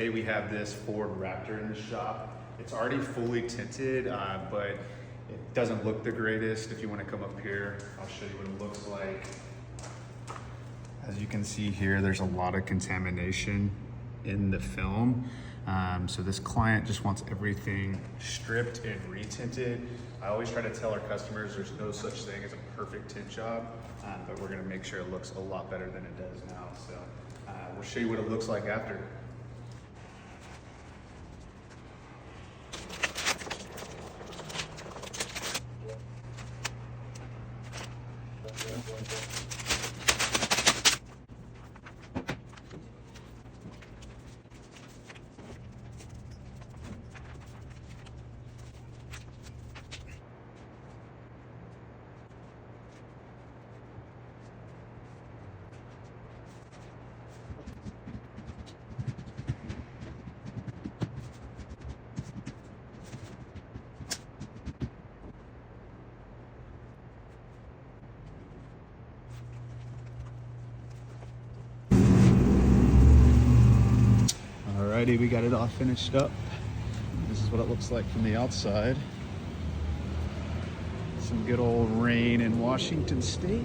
today we have this Ford Raptor in the shop. It's already fully tinted, but it doesn't look the greatest. If you want to come up here, I'll show you what it looks like. As you can see here, there's a lot of contamination in the film. So this client just wants everything stripped and retinted. I always try to tell our customers there's no such thing as a perfect tint job, but we're gonna make sure it looks a lot better than it does now. So we'll show you what it looks like after. Alrighty, we got it all finished up. This is what it looks like from the outside. Some good old rain in Washington State.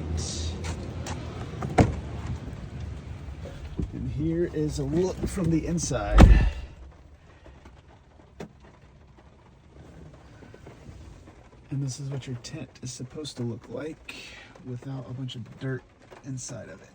And here is a look from the inside. And this is what your tent is supposed to look like without a bunch of dirt inside of it.